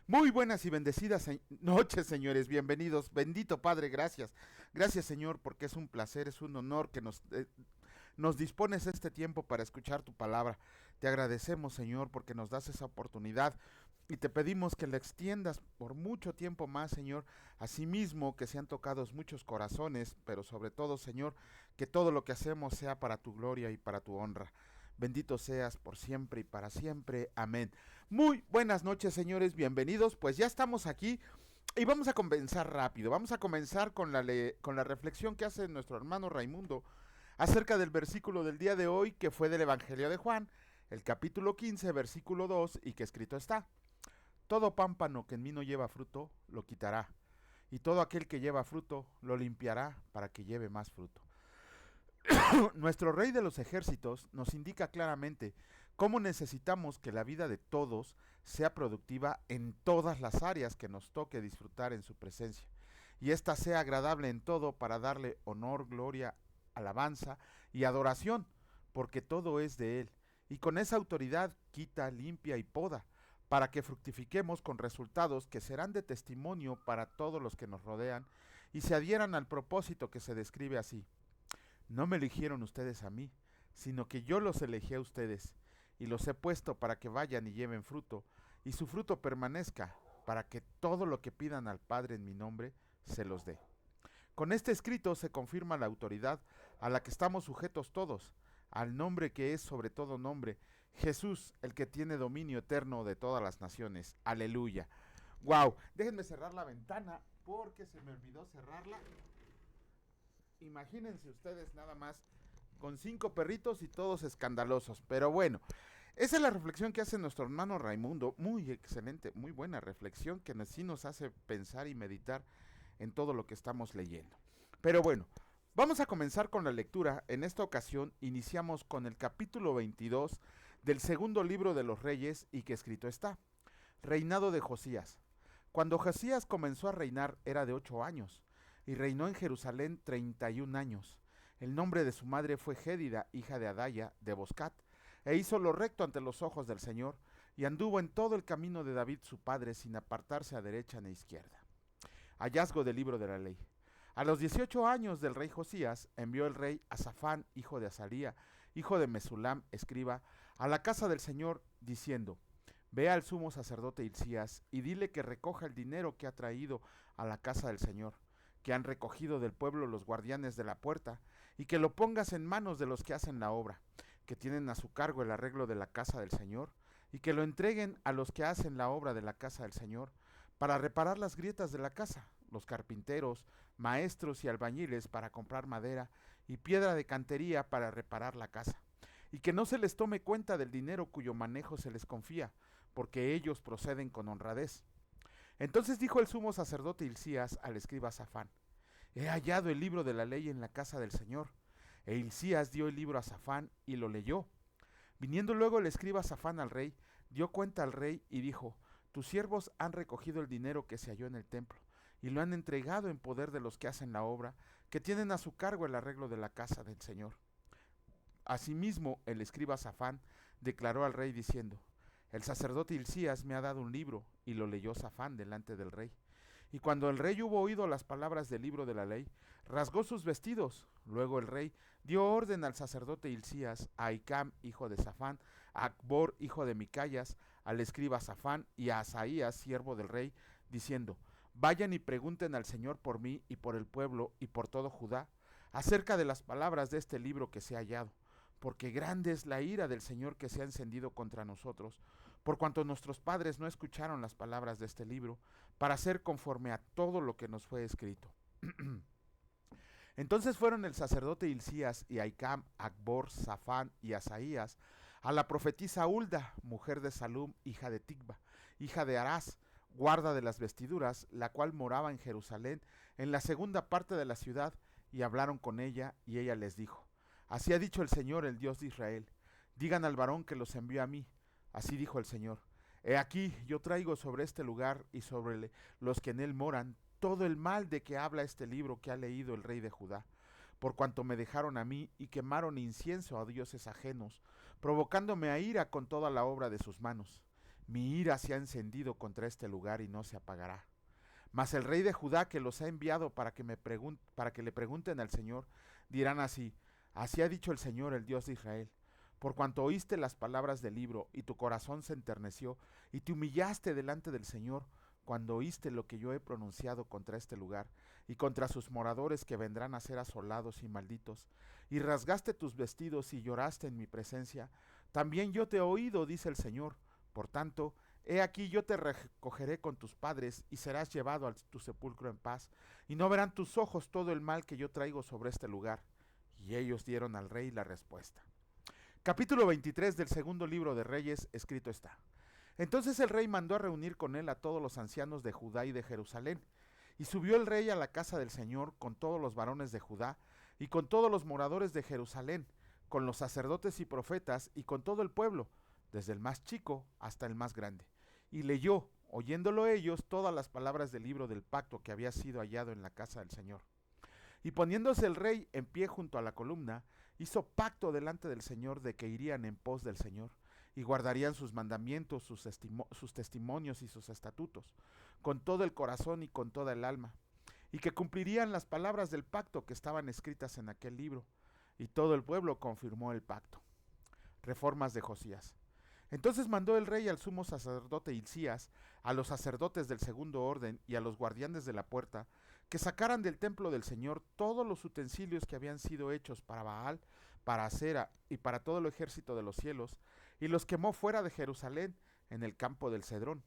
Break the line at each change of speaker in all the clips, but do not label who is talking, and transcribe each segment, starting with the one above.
Muy buenas y bendecidas noches, señores. Bienvenidos. Bendito Padre, gracias. Gracias, Señor, porque es un placer, es un honor que nos dispones este tiempo para escuchar tu palabra. Te agradecemos, Señor, porque nos das esa oportunidad y te pedimos que la extiendas por mucho tiempo más, Señor. Asimismo, que sean tocados muchos corazones, pero sobre todo, Señor, que todo lo que hacemos sea para tu gloria y para tu honra. Bendito seas por siempre y para siempre. Amén. Muy buenas noches, señores. Bienvenidos. Pues ya estamos aquí y vamos a comenzar rápido. Vamos a comenzar con con la reflexión que hace nuestro hermano Raimundo acerca del versículo del día de hoy, que fue del Evangelio de Juan, el capítulo 15, versículo 2, y que escrito está: todo pámpano que en mí no lleva fruto, lo quitará, y todo aquel que lleva fruto, lo limpiará para que lleve más fruto. Nuestro Rey de los ejércitos nos indica claramente cómo necesitamos que la vida de todos sea productiva en todas las áreas que nos toque disfrutar en su presencia, y ésta sea agradable en todo para darle honor, gloria, alabanza y adoración, porque todo es de Él, y con esa autoridad quita, limpia y poda, para que fructifiquemos con resultados que serán de testimonio para todos los que nos rodean y se adhieran al propósito que se describe así: no me eligieron ustedes a mí, sino que yo los elegí a ustedes, y los he puesto para que vayan y lleven fruto, y su fruto permanezca, para que todo lo que pidan al Padre en mi nombre se los dé. Con este escrito se confirma la autoridad a la que estamos sujetos todos, al nombre que es sobre todo nombre, Jesús, el que tiene dominio eterno de todas las naciones. Aleluya. Wow, déjenme cerrar la ventana porque se me olvidó cerrarla. Imagínense ustedes nada más con 5 perritos y todos escandalosos. Pero bueno, esa es la reflexión que hace nuestro hermano Raimundo. Muy excelente, muy buena reflexión que sí nos hace pensar y meditar en todo lo que estamos leyendo. Pero bueno, vamos a comenzar con la lectura. En esta ocasión iniciamos con el capítulo 22 del segundo libro de los Reyes, y que escrito está: reinado de Josías. Cuando Josías comenzó a reinar era de 8 años, y reinó en Jerusalén 31 años. El nombre de su madre fue Gédida, hija de Adaya, de Boscat, e hizo lo recto ante los ojos del Señor, y anduvo en todo el camino de David su padre, sin apartarse a derecha ni a izquierda. Hallazgo del libro de la ley. A los 18 años del rey Josías, envió el rey a Safán, hijo de Azalía, hijo de Mesulam, escriba, a la casa del Señor, diciendo: ve al sumo sacerdote Hilcías y dile que recoja el dinero que ha traído a la casa del Señor, que han recogido del pueblo los guardianes de la puerta, y que lo pongas en manos de los que hacen la obra, que tienen a su cargo el arreglo de la casa del Señor, y que lo entreguen a los que hacen la obra de la casa del Señor, para reparar las grietas de la casa, los carpinteros, maestros y albañiles para comprar madera y piedra de cantería para reparar la casa, y que no se les tome cuenta del dinero cuyo manejo se les confía, porque ellos proceden con honradez. Entonces dijo el sumo sacerdote Hilcías al escriba Safán: he hallado el libro de la ley en la casa del Señor. E Hilcías dio el libro a Safán y lo leyó. Viniendo luego el escriba Safán al rey, dio cuenta al rey y dijo: tus siervos han recogido el dinero que se halló en el templo, y lo han entregado en poder de los que hacen la obra, que tienen a su cargo el arreglo de la casa del Señor. Asimismo, el escriba Safán declaró al rey diciendo: el sacerdote Hilcías me ha dado un libro, y lo leyó Safán delante del rey. Y cuando el rey hubo oído las palabras del libro de la ley, rasgó sus vestidos. Luego el rey dio orden al sacerdote Hilcías, a Ahicam, hijo de Safán, a Acbor, hijo de Micayas, al escriba Safán y a Asaías, siervo del rey, diciendo: vayan y pregunten al Señor por mí y por el pueblo y por todo Judá, acerca de las palabras de este libro que se ha hallado, porque grande es la ira del Señor que se ha encendido contra nosotros, por cuanto nuestros padres no escucharon las palabras de este libro, para hacer conforme a todo lo que nos fue escrito. Entonces fueron el sacerdote Hilcías y Ahicam, Acbor, Safán y Asaías a la profetisa Hulda, mujer de Salum, hija de Ticba, hija de Arás, guarda de las vestiduras, la cual moraba en Jerusalén, en la segunda parte de la ciudad, y hablaron con ella, y ella les dijo: así ha dicho el Señor, el Dios de Israel: digan al varón que los envió a mí. Así dijo el Señor: he aquí, yo traigo sobre este lugar y sobre los que en él moran todo el mal de que habla este libro que ha leído el rey de Judá, por cuanto me dejaron a mí y quemaron incienso a dioses ajenos, provocándome a ira con toda la obra de sus manos. Mi ira se ha encendido contra este lugar y no se apagará. Mas el rey de Judá, que los ha enviado para que le pregunten al Señor, dirán así: así ha dicho el Señor, el Dios de Israel. Por cuanto oíste las palabras del libro, y tu corazón se enterneció, y te humillaste delante del Señor, cuando oíste lo que yo he pronunciado contra este lugar, y contra sus moradores que vendrán a ser asolados y malditos, y rasgaste tus vestidos y lloraste en mi presencia, también yo te he oído, dice el Señor. Por tanto, he aquí yo te recogeré con tus padres, y serás llevado a tu sepulcro en paz, y no verán tus ojos todo el mal que yo traigo sobre este lugar. Y ellos dieron al rey la respuesta. Capítulo 23 del segundo libro de Reyes, escrito está. Entonces el rey mandó a reunir con él a todos los ancianos de Judá y de Jerusalén, y subió el rey a la casa del Señor con todos los varones de Judá, y con todos los moradores de Jerusalén, con los sacerdotes y profetas, y con todo el pueblo, desde el más chico hasta el más grande. Y leyó, oyéndolo ellos, todas las palabras del libro del pacto que había sido hallado en la casa del Señor. Y poniéndose el rey en pie junto a la columna, hizo pacto delante del Señor de que irían en pos del Señor, y guardarían sus mandamientos, sus testimonios y sus estatutos, con todo el corazón y con toda el alma, y que cumplirían las palabras del pacto que estaban escritas en aquel libro. Y todo el pueblo confirmó el pacto. Reformas de Josías. Entonces mandó el rey al sumo sacerdote Hilcías, a los sacerdotes del segundo orden y a los guardianes de la puerta, que sacaran del templo del Señor todos los utensilios que habían sido hechos para Baal, para Acera y para todo el ejército de los cielos, y los quemó fuera de Jerusalén, en el campo del Cedrón,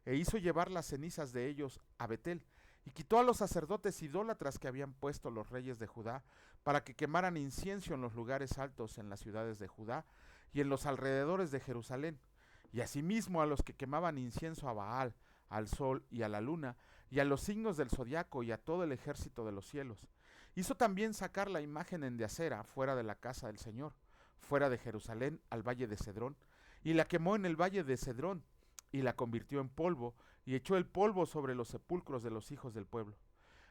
e hizo llevar las cenizas de ellos a Betel, y quitó a los sacerdotes idólatras que habían puesto los reyes de Judá, para que quemaran incienso en los lugares altos en las ciudades de Judá y en los alrededores de Jerusalén, y asimismo a los que quemaban incienso a Baal, al sol y a la luna, y a los signos del zodiaco y a todo el ejército de los cielos. Hizo también sacar la imagen de Acera fuera de la casa del Señor, fuera de Jerusalén, al valle de Cedrón, y la quemó en el valle de Cedrón, y la convirtió en polvo, y echó el polvo sobre los sepulcros de los hijos del pueblo.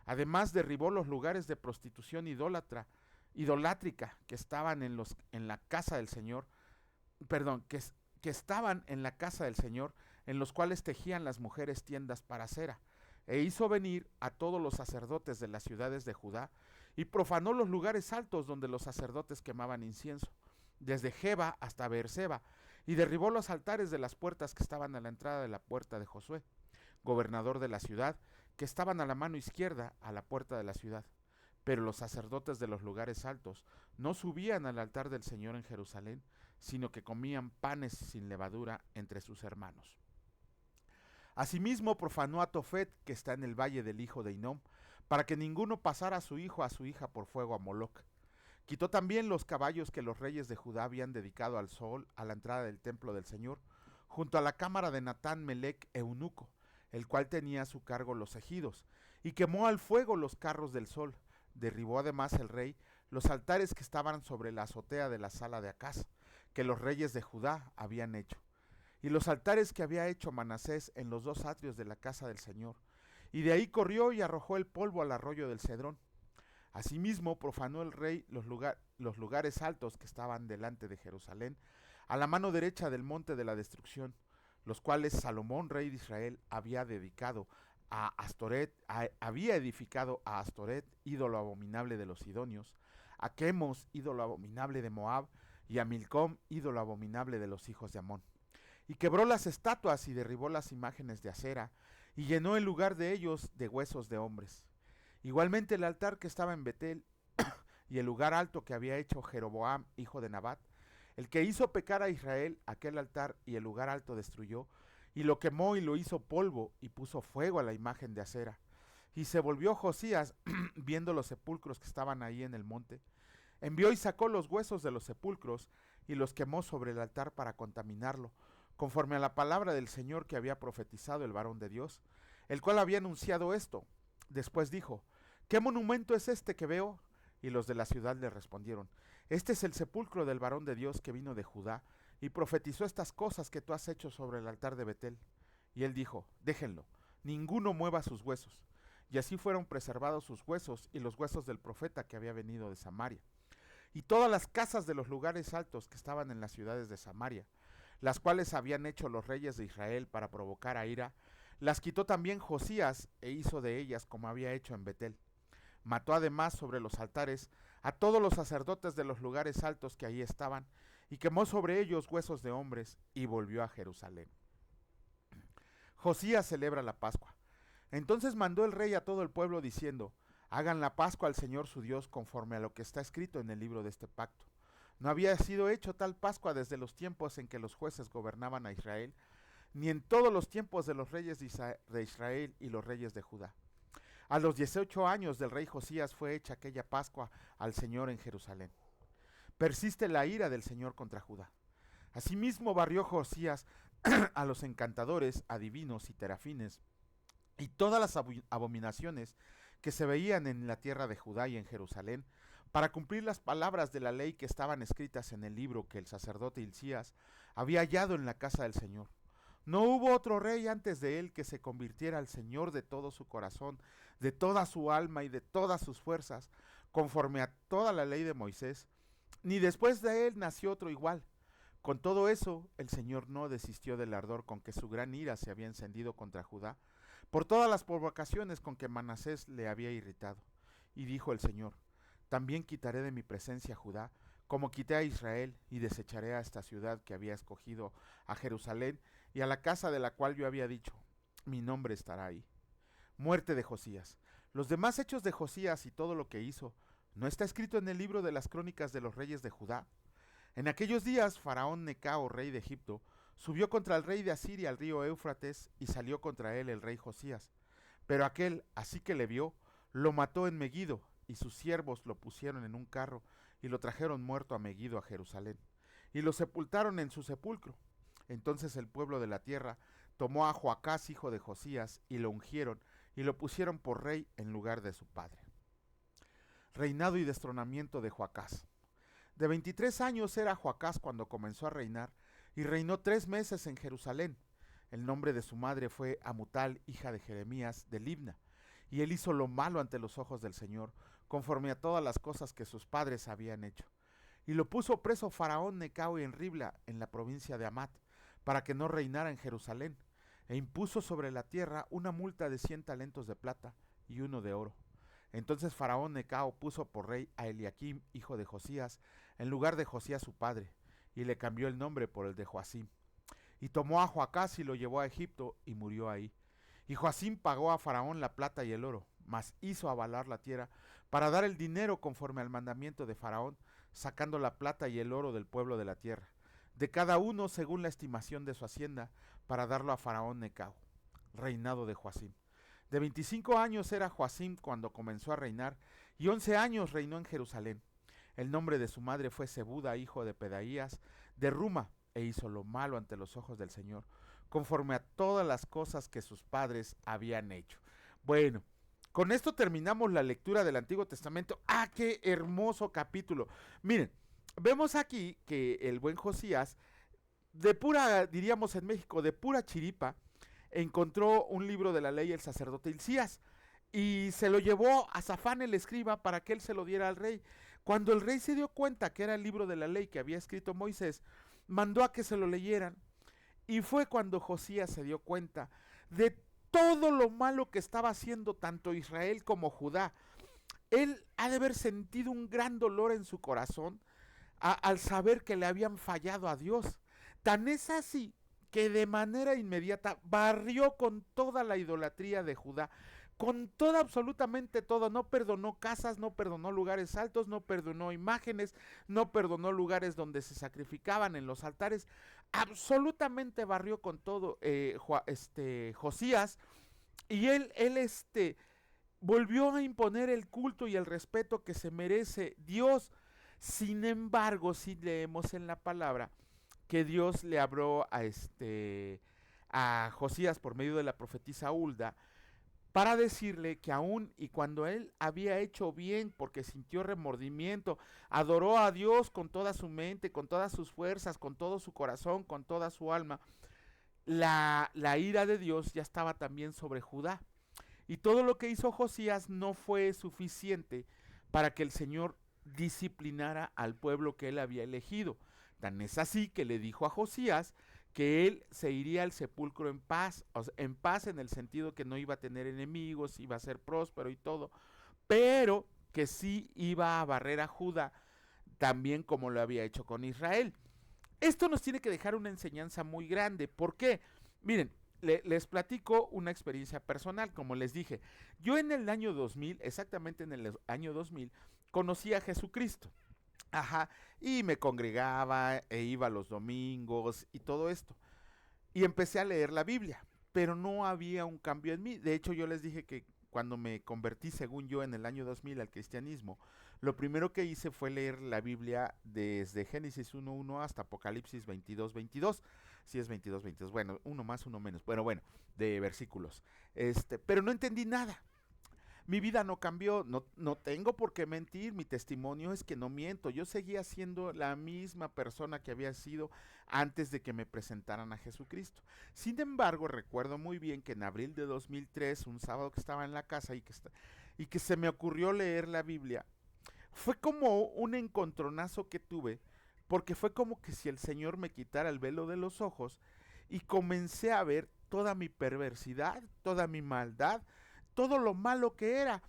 Además derribó los lugares de prostitución idolátrica que estaban en la casa del Señor, que estaban en la casa del Señor, en los cuales tejían las mujeres tiendas para cera, e hizo venir a todos los sacerdotes de las ciudades de Judá, y profanó los lugares altos donde los sacerdotes quemaban incienso, desde Geba hasta Beerseba, y derribó los altares de las puertas que estaban a la entrada de la puerta de Josué, gobernador de la ciudad, que estaban a la mano izquierda a la puerta de la ciudad. Pero los sacerdotes de los lugares altos no subían al altar del Señor en Jerusalén, sino que comían panes sin levadura entre sus hermanos. Asimismo profanó a Tofet, que está en el valle del hijo de Hinnom, para que ninguno pasara a su hijo a su hija por fuego a Moloc. Quitó también los caballos que los reyes de Judá habían dedicado al sol a la entrada del templo del Señor, junto a la cámara de Natán Melec eunuco, el cual tenía a su cargo los ejidos, y quemó al fuego los carros del sol. Derribó además el rey los altares que estaban sobre la azotea de la sala de Acaz, que los reyes de Judá habían hecho, y los altares que había hecho Manasés en los dos atrios de la casa del Señor, y de ahí corrió y arrojó el polvo al arroyo del Cedrón. Asimismo profanó el rey los lugares altos que estaban delante de Jerusalén, a la mano derecha del monte de la destrucción, los cuales Salomón, rey de Israel, había edificado a Astoret, ídolo abominable de los sidonios, a Chemos, ídolo abominable de Moab, y a Milcom, ídolo abominable de los hijos de Amón. Y quebró las estatuas y derribó las imágenes de acera, y llenó el lugar de ellos de huesos de hombres. Igualmente el altar que estaba en Betel y el lugar alto que había hecho Jeroboam, hijo de Nabat, el que hizo pecar a Israel, aquel altar y el lugar alto destruyó, y lo quemó y lo hizo polvo, y puso fuego a la imagen de acera. Y se volvió Josías, viendo los sepulcros que estaban ahí en el monte, envió y sacó los huesos de los sepulcros, y los quemó sobre el altar para contaminarlo, conforme a la palabra del Señor que había profetizado el varón de Dios, el cual había anunciado esto. Después dijo: ¿qué monumento es este que veo? Y los de la ciudad le respondieron: este es el sepulcro del varón de Dios que vino de Judá, y profetizó estas cosas que tú has hecho sobre el altar de Betel. Y él dijo: déjenlo, ninguno mueva sus huesos. Y así fueron preservados sus huesos y los huesos del profeta que había venido de Samaria. Y todas las casas de los lugares altos que estaban en las ciudades de Samaria, las cuales habían hecho los reyes de Israel para provocar a ira, las quitó también Josías e hizo de ellas como había hecho en Betel. Mató además sobre los altares a todos los sacerdotes de los lugares altos que allí estaban, y quemó sobre ellos huesos de hombres, y volvió a Jerusalén. Josías celebra la Pascua. Entonces mandó el rey a todo el pueblo diciendo: hagan la Pascua al Señor su Dios conforme a lo que está escrito en el libro de este pacto. No había sido hecho tal Pascua desde los tiempos en que los jueces gobernaban a Israel, ni en todos los tiempos de los reyes de Israel y los reyes de Judá. A los 18 años del rey Josías fue hecha aquella Pascua al Señor en Jerusalén. Persiste la ira del Señor contra Judá. Asimismo barrió Josías a los encantadores, adivinos y terafines, y todas las abominaciones que se veían en la tierra de Judá y en Jerusalén, para cumplir las palabras de la ley que estaban escritas en el libro que el sacerdote Hilcías había hallado en la casa del Señor. No hubo otro rey antes de él que se convirtiera al Señor de todo su corazón, de toda su alma y de todas sus fuerzas, conforme a toda la ley de Moisés, ni después de él nació otro igual. Con todo eso, el Señor no desistió del ardor con que su gran ira se había encendido contra Judá, por todas las provocaciones con que Manasés le había irritado. Y dijo el Señor: también quitaré de mi presencia a Judá, como quité a Israel, y desecharé a esta ciudad que había escogido, a Jerusalén, y a la casa de la cual yo había dicho: mi nombre estará ahí. Muerte de Josías. Los demás hechos de Josías y todo lo que hizo, ¿no está escrito en el libro de las crónicas de los reyes de Judá? En aquellos días, Faraón Necao, rey de Egipto, subió contra el rey de Asiria al río Éufrates, y salió contra él el rey Josías. Pero aquel, así que le vio, lo mató en Meguido, y sus siervos lo pusieron en un carro, y lo trajeron muerto a Meguido a Jerusalén, y lo sepultaron en su sepulcro. Entonces el pueblo de la tierra tomó a Joacás, hijo de Josías, y lo ungieron, y lo pusieron por rey en lugar de su padre. Reinado y destronamiento de Joacás. De 23 años era Joacás cuando comenzó a reinar, y reinó 3 meses en Jerusalén. El nombre de su madre fue Amutal, hija de Jeremías, de Libna, y él hizo lo malo ante los ojos del Señor, conforme a todas las cosas que sus padres habían hecho. Y lo puso preso Faraón Necao en Ribla, en la provincia de Amat, para que no reinara en Jerusalén, e impuso sobre la tierra una multa de 100 talentos de plata y uno de oro. Entonces Faraón Necao puso por rey a Eliaquim, hijo de Josías, en lugar de Josías su padre, y le cambió el nombre por el de Joacim. Y tomó a Joacás y lo llevó a Egipto, y murió ahí. Y Joacim pagó a Faraón la plata y el oro, mas hizo avalar la tierra para dar el dinero conforme al mandamiento de Faraón, sacando la plata y el oro del pueblo de la tierra, de cada uno según la estimación de su hacienda, para darlo a Faraón Necao. Reinado de Joacim. De 25 años era Joacim cuando comenzó a reinar, y 11 años reinó en Jerusalén. El nombre de su madre fue Zebuda, hijo de Pedaías, de Ruma, e hizo lo malo ante los ojos del Señor, conforme a todas las cosas que sus padres habían hecho. Bueno, con esto terminamos la lectura del Antiguo Testamento. ¡Ah, qué hermoso capítulo! Miren, vemos aquí que el buen Josías, de pura, diríamos en México, de pura chiripa, encontró un libro de la ley el sacerdote Hilcías, y se lo llevó a Safán el escriba para que él se lo diera al rey. Cuando el rey se dio cuenta que era el libro de la ley que había escrito Moisés, mandó a que se lo leyeran. Y fue cuando Josías se dio cuenta de todo lo malo que estaba haciendo tanto Israel como Judá. Él ha de haber sentido un gran dolor en su corazón al saber que le habían fallado a Dios. Tan es así que de manera inmediata barrió con toda la idolatría de Judá, con todo, absolutamente todo. No perdonó casas, no perdonó lugares altos, no perdonó imágenes, no perdonó lugares donde se sacrificaban en los altares. Absolutamente barrió con todo Josías, y él volvió a imponer el culto y el respeto que se merece Dios. Sin embargo, si leemos en la palabra que Dios le habló a Josías por medio de la profetisa Hulda, para decirle que aún y cuando él había hecho bien porque sintió remordimiento, adoró a Dios con toda su mente, con todas sus fuerzas, con todo su corazón, con toda su alma, la ira de Dios ya estaba también sobre Judá. Y todo lo que hizo Josías no fue suficiente para que el Señor disciplinara al pueblo que él había elegido. Tan es así que le dijo a Josías que él se iría al sepulcro en paz, o sea, en paz en el sentido que no iba a tener enemigos, iba a ser próspero y todo, pero que sí iba a barrer a Judá, también como lo había hecho con Israel. Esto nos tiene que dejar una enseñanza muy grande. ¿Por qué? Miren, les platico una experiencia personal. Como les dije, yo en el año 2000, exactamente en el año 2000, conocí a Jesucristo. Ajá, y me congregaba e iba los domingos y todo esto. Y empecé a leer la Biblia, pero no había un cambio en mí. De hecho, yo les dije que cuando me convertí, según yo, en el año 2000 al cristianismo, lo primero que hice fue leer la Biblia desde Génesis 1:1 hasta Apocalipsis 22:22. Si es 22:22, bueno, uno más, uno menos. Bueno, de versículos. Pero no entendí nada. Mi vida no cambió, no tengo por qué mentir, mi testimonio es que no miento, yo seguía siendo la misma persona que había sido antes de que me presentaran a Jesucristo. Sin embargo, recuerdo muy bien que en abril de 2003, un sábado que estaba en la casa y que se me ocurrió leer la Biblia, fue como un encontronazo que tuve, porque fue como que si el Señor me quitara el velo de los ojos y comencé a ver toda mi perversidad, toda mi maldad, todo lo malo que era.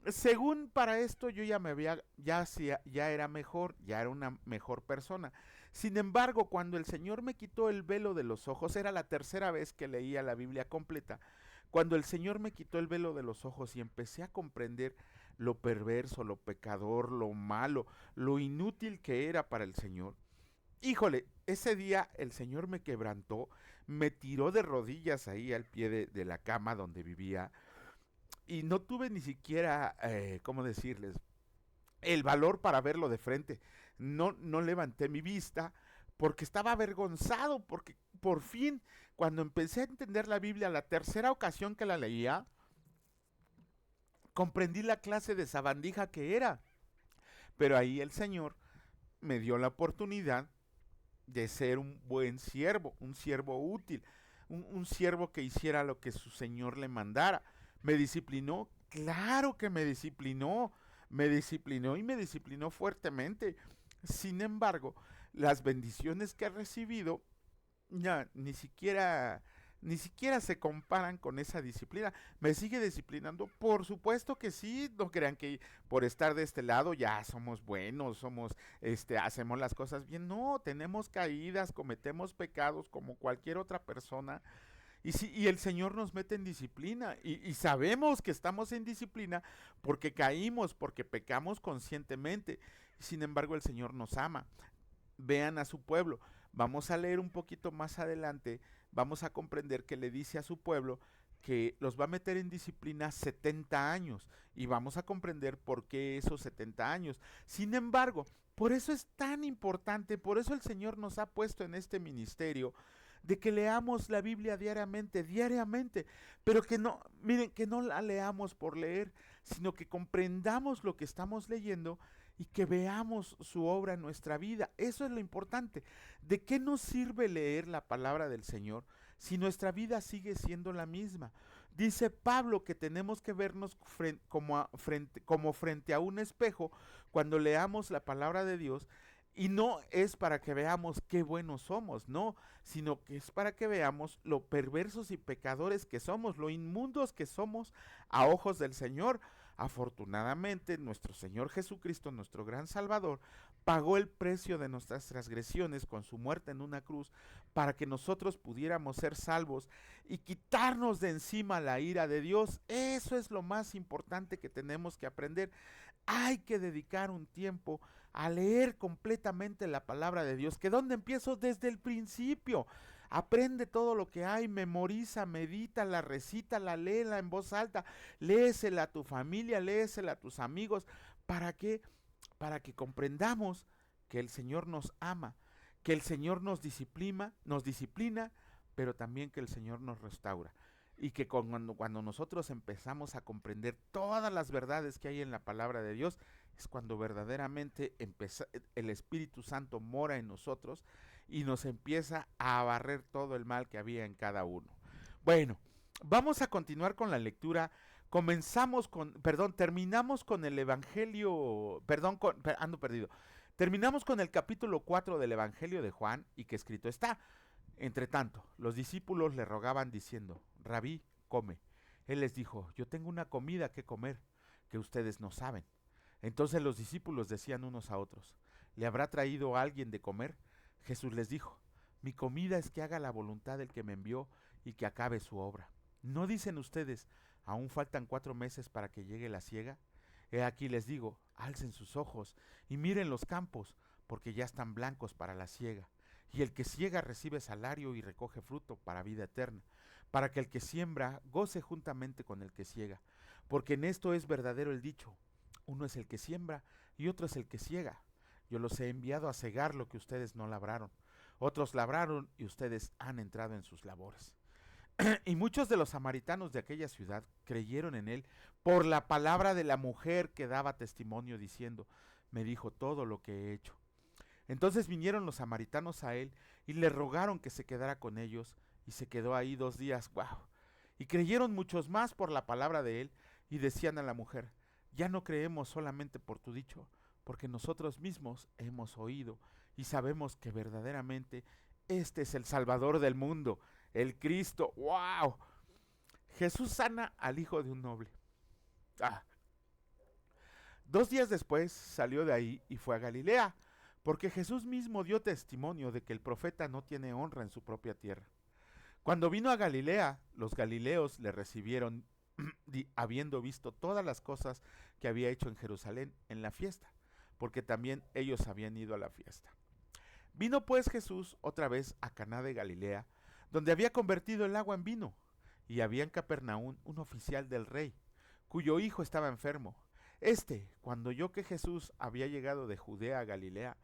Según para esto yo ya era mejor, ya era una mejor persona. Sin embargo, cuando el Señor me quitó el velo de los ojos, era la tercera vez que leía la Biblia completa, cuando el Señor me quitó el velo de los ojos y empecé a comprender lo perverso, lo pecador, lo malo, lo inútil que era para el Señor. Híjole, ese día el Señor me quebrantó, me tiró de rodillas ahí al pie de la cama donde vivía, y no tuve ni siquiera, ¿cómo decirles? El valor para verlo de frente. No levanté mi vista porque estaba avergonzado, porque por fin, cuando empecé a entender la Biblia, la tercera ocasión que la leía, comprendí la clase de sabandija que era. Pero ahí el Señor me dio la oportunidad de ser un buen siervo, un siervo útil, un siervo que hiciera lo que su Señor le mandara. ¿Me disciplinó? Claro que me disciplinó y me disciplinó fuertemente. Sin embargo, las bendiciones que he recibido ya ni siquiera se comparan con esa disciplina. ¿Me sigue disciplinando? Por supuesto que sí. No crean que por estar de este lado ya somos buenos, hacemos las cosas bien. No, tenemos caídas, cometemos pecados como cualquier otra persona. Y el Señor nos mete en disciplina y sabemos que estamos en disciplina porque caímos, porque pecamos conscientemente. Sin embargo, el Señor nos ama. Vean a su pueblo. Vamos a leer un poquito más adelante, vamos a comprender que le dice a su pueblo que los va a meter en disciplina 70 años y vamos a comprender por qué esos 70 años. Sin embargo, por eso es tan importante, por eso el Señor nos ha puesto en este ministerio de que leamos la Biblia diariamente, pero que no, miren, que no la leamos por leer, sino que comprendamos lo que estamos leyendo y que veamos su obra en nuestra vida. Eso es lo importante. ¿De qué nos sirve leer la palabra del Señor si nuestra vida sigue siendo la misma? Dice Pablo que tenemos que vernos como frente a un espejo cuando leamos la palabra de Dios. Y no es para que veamos qué buenos somos, no, sino que es para que veamos lo perversos y pecadores que somos, lo inmundos que somos a ojos del Señor. Afortunadamente, nuestro Señor Jesucristo, nuestro gran Salvador, pagó el precio de nuestras transgresiones con su muerte en una cruz para que nosotros pudiéramos ser salvos y quitarnos de encima la ira de Dios. Eso es lo más importante que tenemos que aprender. Hay que dedicar un tiempo a leer completamente la palabra de Dios. ¿Que dónde empiezo? Desde el principio. Aprende todo lo que hay, memoriza, medítala, recítala, léela en voz alta, léesela a tu familia, léesela a tus amigos. ¿Para qué? Para que comprendamos que el Señor nos ama, que el Señor nos disciplina, pero también que el Señor nos restaura. Y que cuando nosotros empezamos a comprender todas las verdades que hay en la palabra de Dios, es cuando verdaderamente el Espíritu Santo mora en nosotros y nos empieza a barrer todo el mal que había en cada uno. Bueno, vamos a continuar con la lectura. Terminamos con el Evangelio, ando perdido. Terminamos con el capítulo 4 del Evangelio de Juan y que escrito está: entre tanto, los discípulos le rogaban diciendo: Rabí, come. Él les dijo: yo tengo una comida que comer que ustedes no saben. Entonces los discípulos decían unos a otros: ¿le habrá traído alguien de comer? Jesús les dijo: mi comida es que haga la voluntad del que me envió y que acabe su obra. ¿No dicen ustedes: aún faltan 4 meses para que llegue la siega? He aquí les digo: alcen sus ojos y miren los campos, porque ya están blancos para la siega. Y el que siega recibe salario y recoge fruto para vida eterna, para que el que siembra goce juntamente con el que siega. Porque en esto es verdadero el dicho: uno es el que siembra y otro es el que siega. Yo los he enviado a segar lo que ustedes no labraron. Otros labraron y ustedes han entrado en sus labores. Y muchos de los samaritanos de aquella ciudad creyeron en él por la palabra de la mujer que daba testimonio diciendo: me dijo todo lo que he hecho. Entonces vinieron los samaritanos a él y le rogaron que se quedara con ellos, y se quedó ahí 2 días. ¡Wow! Y creyeron muchos más por la palabra de él, y decían a la mujer: ya no creemos solamente por tu dicho, porque nosotros mismos hemos oído y sabemos que verdaderamente este es el Salvador del mundo, el Cristo. ¡Wow! Jesús sana al hijo de un noble. Ah. 2 días después salió de ahí y fue a Galilea, porque Jesús mismo dio testimonio de que el profeta no tiene honra en su propia tierra. Cuando vino a Galilea, los galileos le recibieron habiendo visto todas las cosas que había hecho en Jerusalén en la fiesta, porque también ellos habían ido a la fiesta. Vino pues Jesús otra vez a Caná de Galilea, donde había convertido el agua en vino, y había en Capernaum un oficial del rey, cuyo hijo estaba enfermo. Cuando oyó que Jesús había llegado de Judea a Galilea,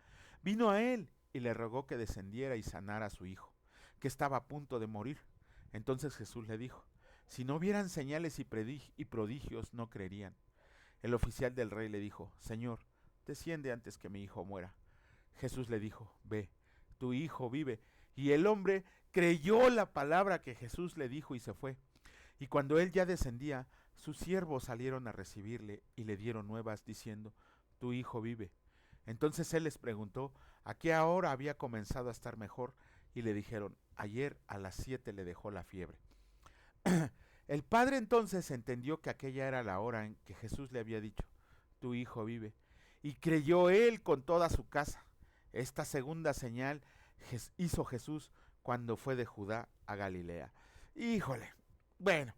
vino a él y le rogó que descendiera y sanara a su hijo, que estaba a punto de morir. Entonces Jesús le dijo: si no vieran señales y prodigios, no creerían. El oficial del rey le dijo: Señor, desciende antes que mi hijo muera. Jesús le dijo: ve, tu hijo vive. Y el hombre creyó la palabra que Jesús le dijo y se fue. Y cuando él ya descendía, sus siervos salieron a recibirle y le dieron nuevas diciendo: tu hijo vive. Entonces él les preguntó a qué hora había comenzado a estar mejor, y le dijeron: ayer a las 7 le dejó la fiebre. El padre entonces entendió que aquella era la hora en que Jesús le había dicho: tu hijo vive, y creyó él con toda su casa. Esta segunda señal hizo Jesús cuando fue de Judá a Galilea. Híjole, bueno,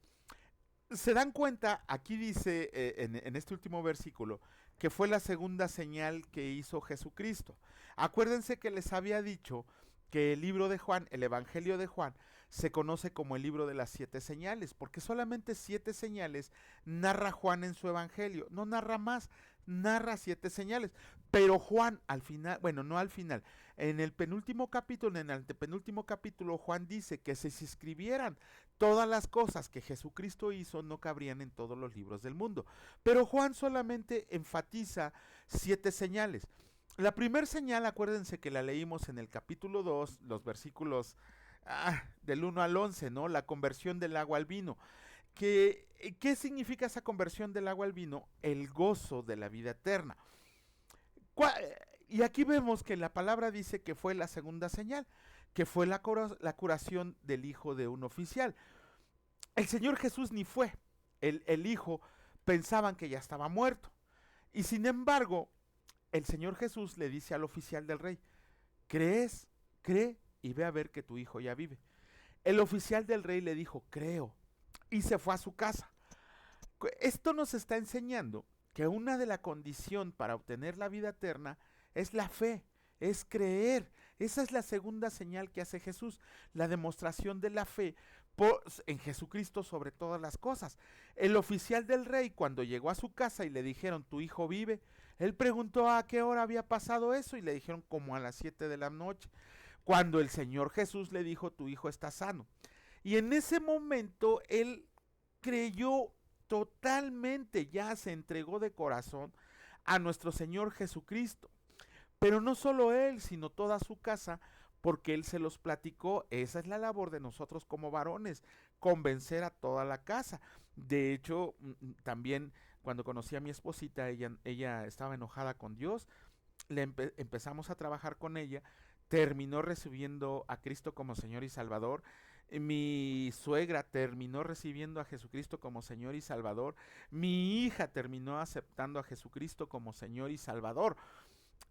se dan cuenta, aquí dice en este último versículo, que fue la segunda señal que hizo Jesucristo. Acuérdense que les había dicho que el libro de Juan, el Evangelio de Juan, se conoce como el libro de las 7 señales, porque solamente 7 señales narra Juan en su Evangelio, no narra más, narra 7 señales. Pero Juan al final, bueno, no al final, en el penúltimo capítulo, en el antepenúltimo capítulo, Juan dice que si se escribieran todas las cosas que Jesucristo hizo, no cabrían en todos los libros del mundo. Pero Juan solamente enfatiza 7 señales. La primera señal, acuérdense que la leímos en el capítulo 2, los versículos del 1 al 11, ¿no? La conversión del agua al vino. ¿Qué significa esa conversión del agua al vino? El gozo de la vida eterna. Y aquí vemos que la palabra dice que fue la segunda señal, que fue la curación del hijo de un oficial. El Señor Jesús ni fue. El hijo pensaban que ya estaba muerto. Y sin embargo, el Señor Jesús le dice al oficial del rey: ¿crees? Cree y ve a ver que tu hijo ya vive. El oficial del rey le dijo: creo, y se fue a su casa. Esto nos está enseñando que una de las condiciones para obtener la vida eterna es la fe, es creer. Esa es la segunda señal que hace Jesús, la demostración de la fe en Jesucristo sobre todas las cosas. El oficial del rey, cuando llegó a su casa y le dijeron: tu hijo vive, él preguntó a qué hora había pasado eso, y le dijeron: como a las 7 de la noche, cuando el Señor Jesús le dijo: tu hijo está sano. Y en ese momento él creyó totalmente, ya se entregó de corazón a nuestro Señor Jesucristo. Pero no solo él, sino toda su casa, porque él se los platicó. Esa es la labor de nosotros como varones, convencer a toda la casa. De hecho, también cuando conocí a mi esposita, ella estaba enojada con Dios, empezamos a trabajar con ella, terminó recibiendo a Cristo como Señor y Salvador. Mi suegra terminó recibiendo a Jesucristo como Señor y Salvador. Mi hija terminó aceptando a Jesucristo como Señor y Salvador.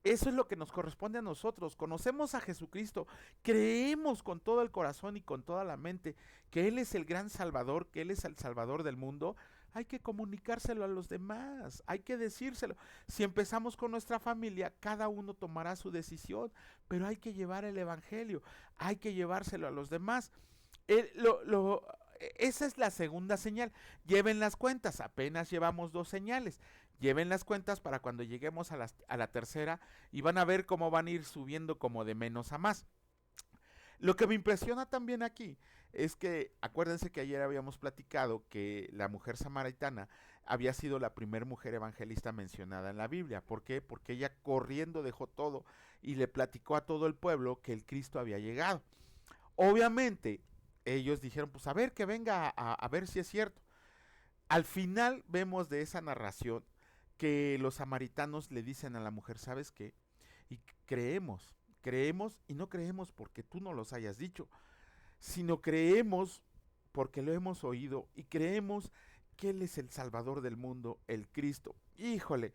Eso es lo que nos corresponde a nosotros. Conocemos a Jesucristo, creemos con todo el corazón y con toda la mente que Él es el gran Salvador, que Él es el Salvador del mundo. Hay que comunicárselo a los demás, hay que decírselo. Si empezamos con nuestra familia, cada uno tomará su decisión, pero hay que llevar el Evangelio, hay que llevárselo a los demás. Esa es la segunda señal. Lleven las cuentas, apenas llevamos 2 señales. Lleven las cuentas para cuando lleguemos a la tercera y van a ver cómo van a ir subiendo como de menos a más. Lo que me impresiona también aquí es que, acuérdense que ayer habíamos platicado que la mujer samaritana había sido la primera mujer evangelista mencionada en la Biblia. ¿Por qué? Porque ella corriendo dejó todo y le platicó a todo el pueblo que el Cristo había llegado. Obviamente, ellos dijeron, pues a ver, que venga a ver si es cierto. Al final vemos de esa narración que los samaritanos le dicen a la mujer, ¿sabes qué? Y creemos y no creemos porque tú no los hayas dicho, sino creemos porque lo hemos oído y creemos que Él es el Salvador del mundo, el Cristo. Híjole,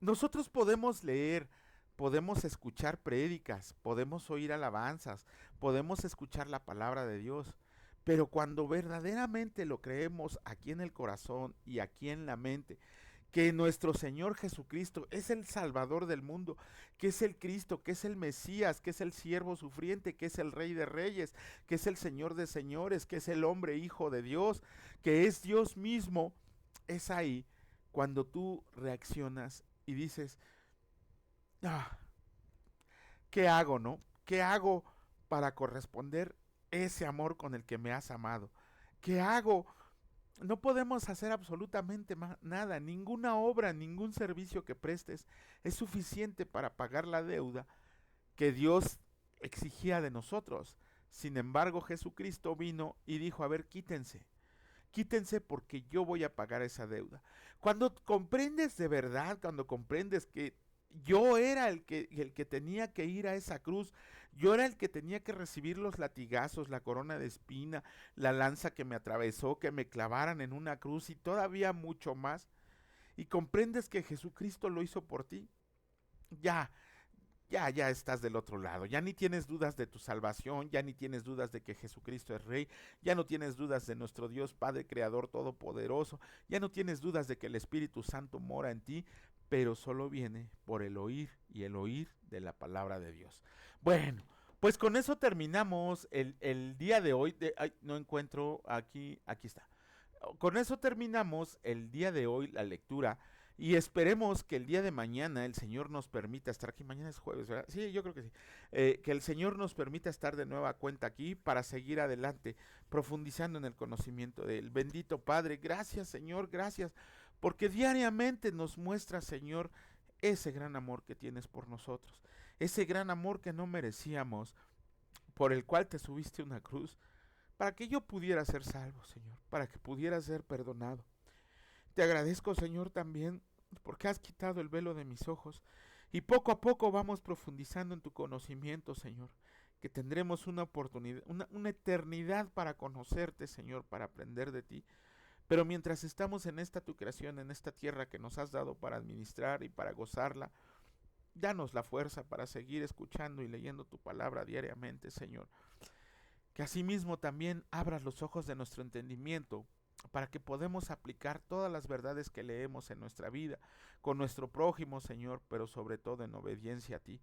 nosotros podemos leer, podemos escuchar prédicas, podemos oír alabanzas, podemos escuchar la palabra de Dios, pero cuando verdaderamente lo creemos aquí en el corazón y aquí en la mente, que nuestro Señor Jesucristo es el Salvador del mundo, que es el Cristo, que es el Mesías, que es el siervo sufriente, que es el Rey de Reyes, que es el Señor de Señores, que es el hombre hijo de Dios, que es Dios mismo, es ahí cuando tú reaccionas y dices, ah, ¿qué hago, no? ¿Qué hago para corresponder ese amor con el que me has amado? ¿Qué hago? No podemos hacer absolutamente nada, ninguna obra, ningún servicio que prestes es suficiente para pagar la deuda que Dios exigía de nosotros. Sin embargo, Jesucristo vino y dijo, a ver, quítense porque yo voy a pagar esa deuda. Cuando comprendes de verdad, cuando comprendes que yo era el que tenía que ir a esa cruz, yo era el que tenía que recibir los latigazos, la corona de espina, la lanza que me atravesó, que me clavaran en una cruz y todavía mucho más, y comprendes que Jesucristo lo hizo por ti, ya, ya estás del otro lado, ya ni tienes dudas de tu salvación, ya ni tienes dudas de que Jesucristo es Rey, ya no tienes dudas de nuestro Dios Padre Creador Todopoderoso, ya no tienes dudas de que el Espíritu Santo mora en ti, pero solo viene por el oír y el oír de la palabra de Dios. Bueno, pues con eso terminamos el día de hoy, ay, no encuentro, aquí está. Con eso terminamos el día de hoy la lectura y esperemos que el día de mañana el Señor nos permita estar aquí. Mañana es jueves, ¿verdad? Sí, yo creo que sí. Que el Señor nos permita estar de nueva cuenta aquí para seguir adelante, profundizando en el conocimiento de Él. Bendito Padre, gracias Señor, gracias, porque diariamente nos muestra, Señor, ese gran amor que tienes por nosotros, ese gran amor que no merecíamos, por el cual te subiste a una cruz, para que yo pudiera ser salvo, Señor, para que pudiera ser perdonado. Te agradezco, Señor, también porque has quitado el velo de mis ojos y poco a poco vamos profundizando en tu conocimiento, Señor, que tendremos una oportunidad, una eternidad para conocerte, Señor, para aprender de ti. Pero mientras estamos en esta tu creación, en esta tierra que nos has dado para administrar y para gozarla, danos la fuerza para seguir escuchando y leyendo tu palabra diariamente, Señor. Que asimismo también abras los ojos de nuestro entendimiento para que podamos aplicar todas las verdades que leemos en nuestra vida, con nuestro prójimo, Señor, pero sobre todo en obediencia a ti.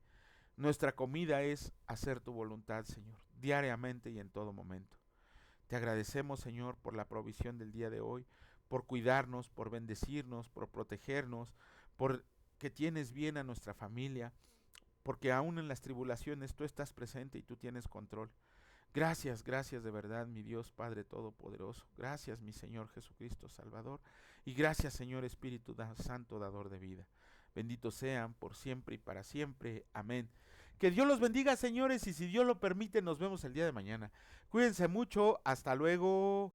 Nuestra comida es hacer tu voluntad, Señor, diariamente y en todo momento. Te agradecemos, Señor, por la provisión del día de hoy, por cuidarnos, por bendecirnos, por protegernos, por que tienes bien a nuestra familia, porque aún en las tribulaciones tú estás presente y tú tienes control. Gracias, gracias de verdad, mi Dios Padre Todopoderoso. Gracias, mi Señor Jesucristo Salvador. Y gracias, Señor Espíritu Santo, dador de vida. Benditos sean por siempre y para siempre. Amén. Que Dios los bendiga, señores, y si Dios lo permite, nos vemos el día de mañana. Cuídense mucho. Hasta luego.